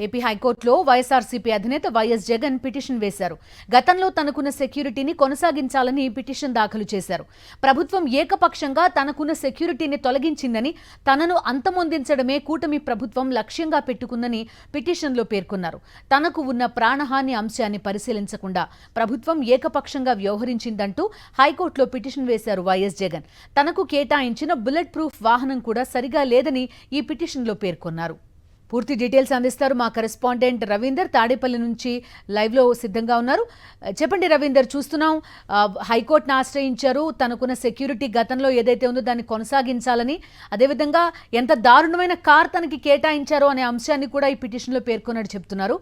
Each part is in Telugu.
ఏపీ హైకోర్టులో వైఎస్ఆర్సీపీ అధినేత వైఎస్ జగన్ పిటిషన్ వేశారు. గతంలో తనకున్న సెక్యూరిటీని కొనసాగించాలని పిటిషన్ దాఖలు చేశారు. ప్రభుత్వం ఏకపక్షంగా తనకున్న సెక్యూరిటీని తొలగించిందని, తనను అంతమొందించడమే కూటమి ప్రభుత్వం లక్ష్యంగా పెట్టుకుందని పిటిషన్లో పేర్కొన్నారు. తనకు ఉన్న ప్రాణహాని అంశాన్ని పరిశీలించకుండా ప్రభుత్వం ఏకపక్షంగా వ్యవహరించిందంటూ హైకోర్టులో పిటిషన్ వేశారు వైఎస్ జగన్. తనకు కేటాయించిన బుల్లెట్ ప్రూఫ్ వాహనం కూడా సరిగా లేదని ఈ పిటిషన్లో పేర్కొన్నారు. పూర్తి డీటెయిల్స్ అందిస్తారు మా కరెస్పాండెంట్ రవీందర్, తాడేపల్లి నుంచి లైవ్లో సిద్ధంగా ఉన్నారు. చెప్పండి రవీందర్, చూస్తున్నాం హైకోర్టును ఆశ్రయించారు. తనకున్న సెక్యూరిటీ గతంలో ఏదైతే ఉందో దాన్ని కొనసాగించాలని, అదేవిధంగా ఎంత దారుణమైన కార్ తనకి కేటాయించారో అనే అంశాన్ని కూడా ఈ పిటిషన్లో పేర్కొన్నట్టు చెప్తున్నారు.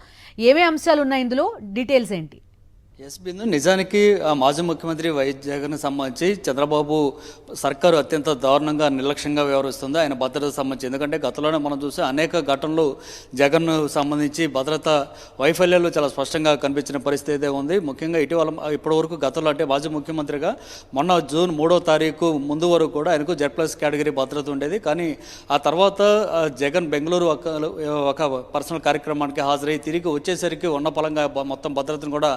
ఏమేమి అంశాలు ఉన్నాయి ఇందులో, డీటెయిల్స్ ఏంటి? ఎస్ బిందు, నిజానికి మాజీ ముఖ్యమంత్రి వైఎస్ జగన్ సంబంధించి చంద్రబాబు సర్కారు అత్యంత దారుణంగా నిర్లక్ష్యంగా వ్యవహరిస్తుంది ఆయన భద్రతకు సంబంధించి. ఎందుకంటే గతంలోనే మనం చూస్తే అనేక ఘటనలు జగన్ సంబంధించి భద్రత వైఫల్యాలు చాలా స్పష్టంగా కనిపించిన పరిస్థితి అయితే ఉంది. ముఖ్యంగా ఇప్పటి వరకు గతంలో అంటే మాజీ ముఖ్యమంత్రిగా మొన్న జూన్ 3వ తారీఖు ముందు వరకు కూడా ఆయనకు Z+ కేటగిరీ భద్రత ఉండేది. కానీ ఆ తర్వాత జగన్ బెంగళూరు ఒక పర్సనల్ కార్యక్రమానికి హాజరై తిరిగి వచ్చేసరికి ఉన్న పలంగా మొత్తం భద్రతను కూడా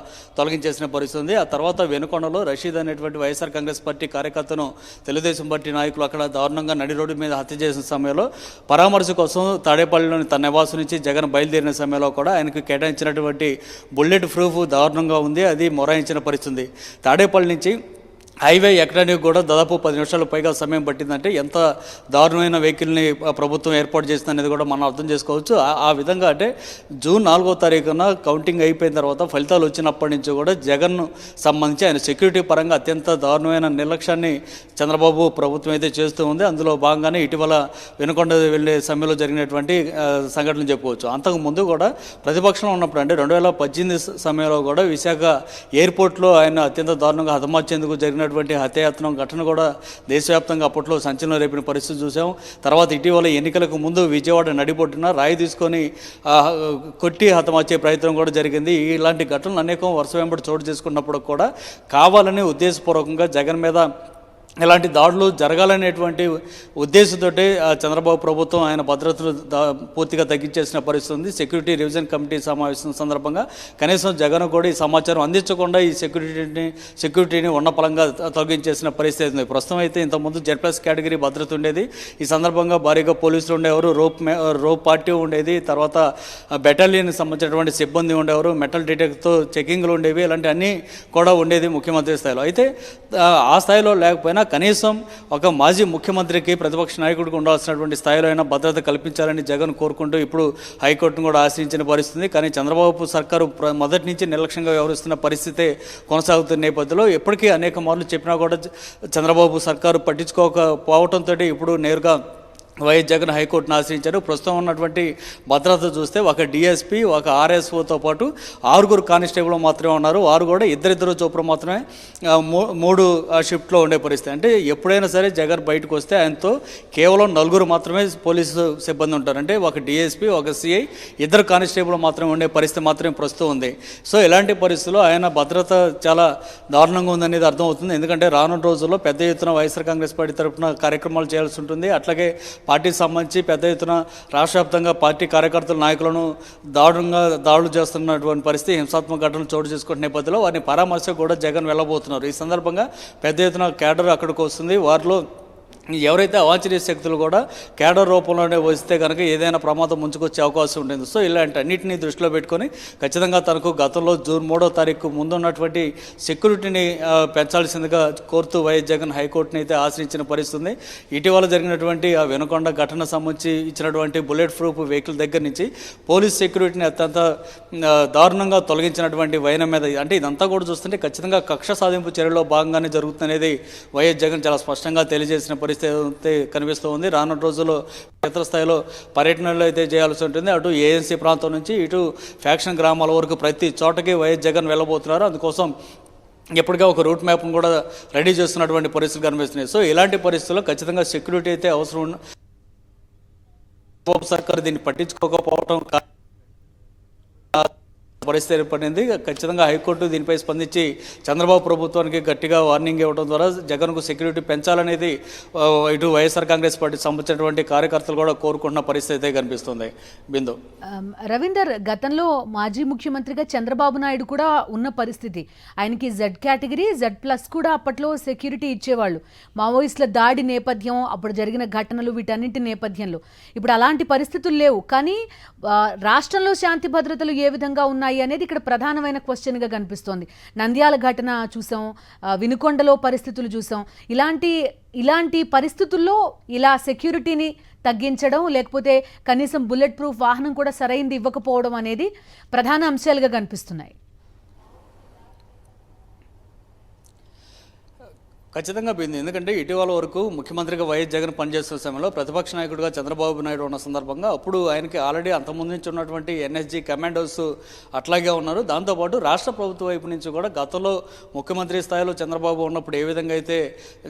తొలగించేసిన పరిస్థితి ఉంది. ఆ తర్వాత వెనుకొండలో రషీద్ అనేటువంటి వైఎస్ఆర్ కాంగ్రెస్ పార్టీ కార్యకర్తను తెలుగుదేశం పార్టీ నాయకులు అక్కడ దారుణంగా నడి రోడ్డు మీద హత్య చేసిన సమయంలో పరామర్శ కోసం తాడేపల్లిలోని తన నివాసం నుంచి జగన్ బయలుదేరిన సమయంలో కూడా ఆయనకు కేటాయించినటువంటి బుల్లెట్ ప్రూఫ్ దారుణంగా ఉంది. అది మొరాయించిన పరిస్థితి. తాడేపల్లి నుంచి హైవే ఎక్కడానికి కూడా దాదాపు 10 నిమిషాల పైగా సమయం పట్టిందంటే ఎంత దారుణమైన వెహికల్ని ప్రభుత్వం ఏర్పాటు చేసిందనేది కూడా మనం అర్థం చేసుకోవచ్చు. ఆ విధంగా అంటే జూన్ 4వ తారీఖున కౌంటింగ్ అయిపోయిన తర్వాత ఫలితాలు వచ్చినప్పటి నుంచి కూడా జగన్ సంబంధించి ఆయన సెక్యూరిటీ పరంగా అత్యంత దారుణమైన నిర్లక్ష్యాన్ని చంద్రబాబు ప్రభుత్వం అయితే చేస్తూ ఉంది. అందులో భాగంగానే ఇటీవల వెనుకొండ వెళ్ళే సమయంలో జరిగినటువంటి సంఘటనలు చెప్పుకోవచ్చు. అంతకుముందు కూడా ప్రతిపక్షంలో ఉన్నప్పుడు అంటే 2018 సమయంలో కూడా విశాఖ ఎయిర్పోర్ట్లో ఆయన అత్యంత దారుణంగా హతమార్చేందుకు జరిగిన హత్యాయత్నం ఘటన కూడా దేశవ్యాప్తంగా అప్పట్లో సంచలనం రేపిన పరిస్థితి చూసాం. తర్వాత ఇటీవల ఎన్నికలకు ముందు విజయవాడ నడిబొట్టున రాయి తీసుకొని కొట్టి హతమార్చే ప్రయత్నం కూడా జరిగింది. ఇలాంటి ఘటనలు అనేకం వరుస వెంబడి చోటు చేసుకున్నప్పుడు కూడా కావాలని ఉద్దేశపూర్వకంగా జగన్ మీద ఇలాంటి దాడులు జరగాలనేటువంటి ఉద్దేశంతో చంద్రబాబు ప్రభుత్వం ఆయన భద్రతను పూర్తిగా తగ్గించేసిన పరిస్థితి ఉంది. సెక్యూరిటీ రివిజన్ కమిటీ సమావేశం సందర్భంగా కనీసం జగన్ కూడా ఈ సమాచారం అందించకుండా ఈ సెక్యూరిటీని ఉన్న పలంగా తొలగించేసిన పరిస్థితి ఉంది. ప్రస్తుతం అయితే ఇంతకుముందు Z+ కేటగిరీ భద్రత ఉండేది. ఈ సందర్భంగా భారీగా పోలీసులు ఉండేవారు, రోప్ పార్టీ ఉండేది, తర్వాత బెటాలియన్కి సంబంధించినటువంటి సిబ్బంది ఉండేవారు, మెటల్ డిటెక్టర్తో చెకింగ్లు ఉండేవి, ఇలాంటి అన్నీ కూడా ఉండేది ముఖ్యమంత్రి స్థాయిలో. అయితే ఆ స్థాయిలో లేకపోయినా కనీసం ఒక మాజీ ముఖ్యమంత్రికి ప్రతిపక్ష నాయకుడికి ఉండాల్సినటువంటి స్థాయిలో అయినా భద్రత కల్పించాలని జగన్ కోరుకుంటూ ఇప్పుడు హైకోర్టును కూడా ఆశ్రయించిన పరిస్థితి. కానీ చంద్రబాబు సర్కారు మొదటి నుంచి నిర్లక్ష్యంగా వ్యవహరిస్తున్న పరిస్థితి కొనసాగుతున్న నేపథ్యంలో ఎప్పటికీ అనేక మార్లు చెప్పినా కూడా చంద్రబాబు సర్కారు పట్టించుకోకపోవడంతో ఇప్పుడు నేరుగా వైఎస్ జగన్ హైకోర్టును ఆశ్రయించారు. ప్రస్తుతం ఉన్నటువంటి భద్రత చూస్తే ఒక DSP, ఒక RSOతో పాటు 6 కానిస్టేబుల్ మాత్రమే ఉన్నారు. వారు కూడా ఇద్దరిద్దరు చొప్పున మాత్రమే 3 షిఫ్ట్లో ఉండే పరిస్థితి. అంటే ఎప్పుడైనా సరే జగన్ బయటకు వస్తే ఆయనతో కేవలం 4 మాత్రమే పోలీసు సిబ్బంది ఉంటారు. అంటే ఒక DSP, ఒక CI, 2 కానిస్టేబుల్ మాత్రమే ఉండే పరిస్థితి మాత్రమే ప్రస్తుతం ఉంది. సో ఇలాంటి పరిస్థితుల్లో ఆయన భద్రత చాలా దారుణంగా ఉందనేది అర్థమవుతుంది. ఎందుకంటే రానున్న రోజుల్లో పెద్ద ఎత్తున వైఎస్ఆర్ కాంగ్రెస్ పార్టీ తరఫున కార్యక్రమాలు చేయాల్సి ఉంటుంది. అట్లాగే పార్టీకి సంబంధించి పెద్ద ఎత్తున రాష్ట్ర వ్యాప్తంగా పార్టీ కార్యకర్తల నాయకులను దాడులు చేస్తున్నటువంటి పరిస్థితి, హింసాత్మక ఘటనలు చోటు చేసుకునే నేపథ్యంలో వారిని పరామర్శకు కూడా జగన్ వెళ్ళబోతున్నారు. ఈ సందర్భంగా పెద్ద ఎత్తున కేడర్ అక్కడికి వస్తుంది. వారిలో ఎవరైతే అవాంఛనీయ శక్తులు కూడా కేడర్ రూపంలోనే వస్తే కనుక ఏదైనా ప్రమాదం ముంచుకొచ్చే అవకాశం ఉంటుంది. సో ఇలాంటి అన్నింటినీ దృష్టిలో పెట్టుకొని ఖచ్చితంగా తనకు గతంలో జూన్ 3వ తారీఖు ముందు ఉన్నటువంటి సెక్యూరిటీని పెంచాల్సిందిగా కోరుతూ వైఎస్ జగన్ హైకోర్టుని అయితే ఆశ్రయించిన పరిస్థితి ఉంది. ఇటీవల జరిగినటువంటి ఆ వెనుకొండ ఘటన సంబంధించి ఇచ్చినటువంటి బుల్లెట్ ప్రూఫ్ వెహికల్ దగ్గర నుంచి పోలీస్ సెక్యూరిటీని అత్యంత దారుణంగా తొలగించినటువంటి వైనం మీద అంటే ఇదంతా కూడా చూస్తుంటే ఖచ్చితంగా కక్ష సాధింపు చర్యలో భాగంగానే జరుగుతుందనేది వైఎస్ జగన్ చాలా స్పష్టంగా తెలియజేసిన పరిస్థితి కనిపిస్తూ ఉంది. రానున్న రోజుల్లో క్షేత్రస్థాయిలో పర్యటనలు అయితే చేయాల్సి ఉంటుంది. అటు ANC ప్రాంతం నుంచి ఇటు ఫ్యాక్షన్ గ్రామాల వరకు ప్రతి చోటకి వైఎస్ జగన్ వెళ్ళబోతున్నారు. అందుకోసం ఎప్పటిగా ఒక రూట్ మ్యాప్ను కూడా రెడీ చేస్తున్నటువంటి పరిస్థితులు కనిపిస్తున్నాయి. సో ఇలాంటి పరిస్థితుల్లో ఖచ్చితంగా సెక్యూరిటీ అయితే అవసరం. సర్కారు దీన్ని పట్టించుకోకపోవడం పరిస్థితి ఏర్పడింది. ఖచ్చితంగా హైకోర్టు దీనిపై స్పందించి చంద్రబాబు ప్రభుత్వానికి గట్టిగా వార్నింగ్ ఇవ్వడం ద్వారా జగన్కు సెక్యూరిటీ పెంచాలనేది ఇటు వైఎస్ఆర్ కాంగ్రెస్ పార్టీ సంబంధించినటువంటి కార్యకర్తలు కూడా కోరుకుంటున్న పరిస్థితి అయితే కనిపిస్తుంది. బిందు. రవీందర్, గతంలో మాజీ ముఖ్యమంత్రిగా చంద్రబాబు నాయుడు కూడా ఉన్న పరిస్థితి. ఆయనకి జెడ్ కేటగిరీ, Z+ కూడా అప్పట్లో సెక్యూరిటీ ఇచ్చేవాళ్ళు. మావోయిస్టుల దాడి నేపథ్యం, అప్పుడు జరిగిన ఘటనలు, వీటన్నింటి నేపథ్యంలో ఇప్పుడు అలాంటి పరిస్థితులు లేవు. కానీ రాష్ట్రంలో శాంతి భద్రతలు ఏ విధంగా ఉన్నాయి అనేది ఇక్కడ ప్రధానమైన క్వశ్చన్గా కనిపిస్తోంది. నంద్యాల ఘటన చూసాం, వినుకొండలో పరిస్థితులు చూసాం. ఇలాంటి పరిస్థితుల్లో ఇలా సెక్యూరిటీని తగ్గించడం, లేకపోతే కనీసం బుల్లెట్ ప్రూఫ్ వాహనం కూడా సరైంది ఇవ్వకపోవడం అనేది ప్రధాన అంశాలుగా కనిపిస్తున్నాయి. ఖచ్చితంగా పోయింది. ఎందుకంటే ఇటీవల వరకు ముఖ్యమంత్రిగా వైఎస్ జగన్ పనిచేస్తున్న సమయంలో ప్రతిపక్ష నాయకుడిగా చంద్రబాబు నాయుడు ఉన్న సందర్భంగా అప్పుడు ఆయనకి ఆల్రెడీ అంతకుముందు నుంచి ఉన్నటువంటి NSG కమాండోస్ అట్లాగే ఉన్నారు. దాంతోపాటు రాష్ట్ర ప్రభుత్వ వైపు నుంచి కూడా గతంలో ముఖ్యమంత్రి స్థాయిలో చంద్రబాబు ఉన్నప్పుడు ఏ విధంగా అయితే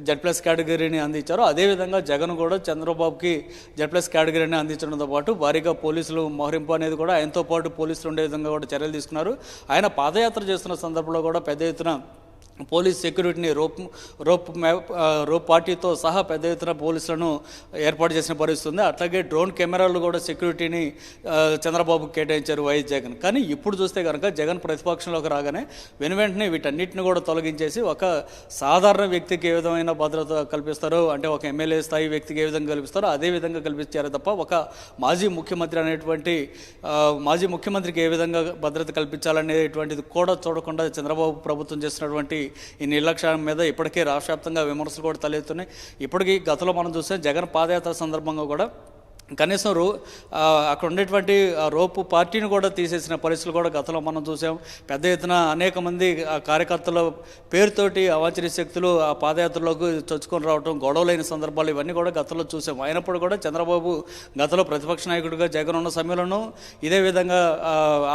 Z+ కేటగిరీని అందించారో అదేవిధంగా జగన్ కూడా చంద్రబాబుకి Z+ కేటగిరీని అందించడంతో పాటు భారీగా పోలీసులు మోహరింపు అనేది కూడా ఆయనతో పాటు పోలీసులు ఉండే విధంగా కూడా చర్యలు తీసుకున్నారు. ఆయన పాదయాత్ర చేస్తున్న సందర్భంలో కూడా పెద్ద ఎత్తున పోలీస్ సెక్యూరిటీని రోప్ పార్టీతో సహా పెద్ద ఎత్తున పోలీసులను ఏర్పాటు చేసిన పరిస్థితి ఉంది. అట్లాగే డ్రోన్ కెమెరాలు కూడా సెక్యూరిటీని చంద్రబాబు కేటాయించారు వైఎస్ జగన్. కానీ ఇప్పుడు చూస్తే కనుక జగన్ ప్రతిపక్షంలోకి రాగానే వెంటనే వీటన్నిటిని కూడా తొలగించేసి ఒక సాధారణ వ్యక్తికి ఏ విధమైన భద్రత కల్పిస్తారో, అంటే ఒక ఎమ్మెల్యే స్థాయి వ్యక్తికి ఏ విధంగా కల్పిస్తారో అదే విధంగా కల్పించారు తప్ప ఒక మాజీ ముఖ్యమంత్రికి ఏ విధంగా భద్రత కల్పించాలనేటువంటిది కూడా చూడకుండా చంద్రబాబు ప్రభుత్వం చేసినటువంటి ఈ నిర్లక్ష్యం మీద ఇప్పటికే రాష్ట్ర వ్యాప్తంగా విమర్శలు కూడా తలెత్తున్నాయి. ఇప్పటికీ గతంలో మనం చూస్తే జగన్ పాదయాత్ర సందర్భంగా కూడా కనీసం అక్కడ ఉండేటువంటి రోపు పార్టీని కూడా తీసేసిన పరిస్థితులు కూడా గతంలో మనం చూసాం. పెద్ద ఎత్తున అనేక మంది కార్యకర్తల పేరుతోటి అవాంఛనీయ శక్తులు ఆ పాదయాత్రలోకి చొచ్చుకొని రావడం, గొడవలైన సందర్భాలు ఇవన్నీ కూడా గతంలో చూసాం. అయినప్పుడు కూడా చంద్రబాబు గతంలో ప్రతిపక్ష నాయకుడిగా జగన్ ఉన్న సమయంలోనూ ఇదే విధంగా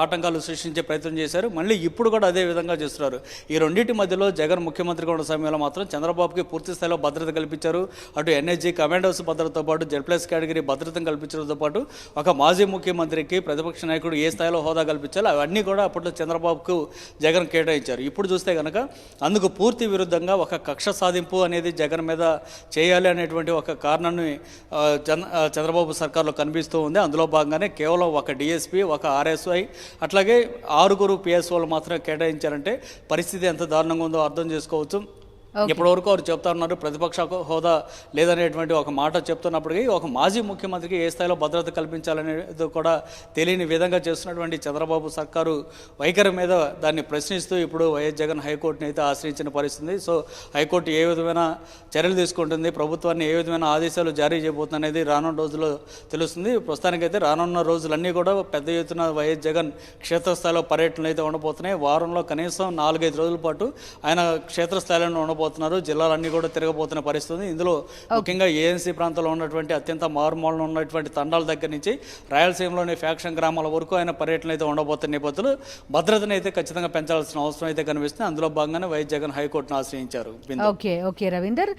ఆటంకాలు సృష్టించే ప్రయత్నం చేశారు. మళ్ళీ ఇప్పుడు కూడా అదే విధంగా చేస్తున్నారు. ఈ రెండింటి మధ్యలో జగన్ ముఖ్యమంత్రిగా ఉన్న సమయంలో మాత్రం చంద్రబాబుకి పూర్తి స్థాయిలో భద్రత కల్పించారు. అటు NSG కమాండోస్ భద్రతతో పాటు Z+ కేటగిరీ భద్రత కల్పించడంతో పాటు ఒక మాజీ ముఖ్యమంత్రికి ప్రతిపక్ష నాయకుడు ఏ స్థాయిలో హోదా కల్పించాలో అవన్నీ కూడా అప్పట్లో చంద్రబాబుకు జగన్ కేటాయించారు. ఇప్పుడు చూస్తే కనుక అందుకు పూర్తి విరుద్ధంగా ఒక కక్ష సాధింపు అనేది జగన్ మీద చేయాలి అనేటువంటి ఒక కారణాన్ని చంద్రబాబు సర్కార్లో కనిపిస్తూ ఉంది. అందులో భాగంగానే కేవలం ఒక DSP, ఒక RSI అట్లాగే 6 PSOలు మాత్రమే కేటాయించారంటే పరిస్థితి ఎంత దారుణంగా ఉందో అర్థం చేసుకోవచ్చు. ఇప్పటివరకు వారు చెప్తా ఉన్నారు ప్రతిపక్ష హోదా లేదనేటువంటి ఒక మాట చెప్తున్నప్పటికీ ఒక మాజీ ముఖ్యమంత్రికి ఏ స్థాయిలో భద్రత కల్పించాలనేది కూడా తెలియని విధంగా చేస్తున్నటువంటి చంద్రబాబు సర్కారు వైఖరి మీద దాన్ని ప్రశ్నిస్తూ ఇప్పుడు వైఎస్ జగన్ హైకోర్టుని అయితే ఆశ్రయించిన పరిస్థితి. సో హైకోర్టు ఏ విధమైన చర్యలు తీసుకుంటుంది, ప్రభుత్వాన్ని ఏ విధమైన ఆదేశాలు జారీ చేయబోతుంది అనేది రానున్న రోజుల్లో తెలుస్తుంది. ప్రస్తుతానికైతే రానున్న రోజులన్నీ కూడా పెద్ద ఎత్తున వైఎస్ జగన్ క్షేత్రస్థాయిలో పర్యటనలు అయితే ఉండబోతున్నాయి. వారంలో కనీసం 4-5 రోజుల పాటు ఆయన క్షేత్రస్థాయిలో ఉండబోతున్నారు. జిల్లాలన్నీ కూడా తిరగబోతున్న పరిస్థితి. ఇందులో ముఖ్యంగా ANC ప్రాంతంలో ఉన్నటువంటి అత్యంత మారుమూలలో ఉన్నటువంటి తండాల దగ్గర నుంచి రాయలసీమలోని ఫ్యాక్షన్ గ్రామాల వరకు ఆయన పర్యటన అయితే ఉండబోతున్న నేపథ్యంలో భద్రతను అయితే ఖచ్చితంగా పెంచాల్సిన అవసరం అయితే కనిపిస్తుంది. అందులో భాగంగానే వైఎస్ జగన్ హైకోర్టును ఆశ్రయించారు. ఓకే రవీందర్.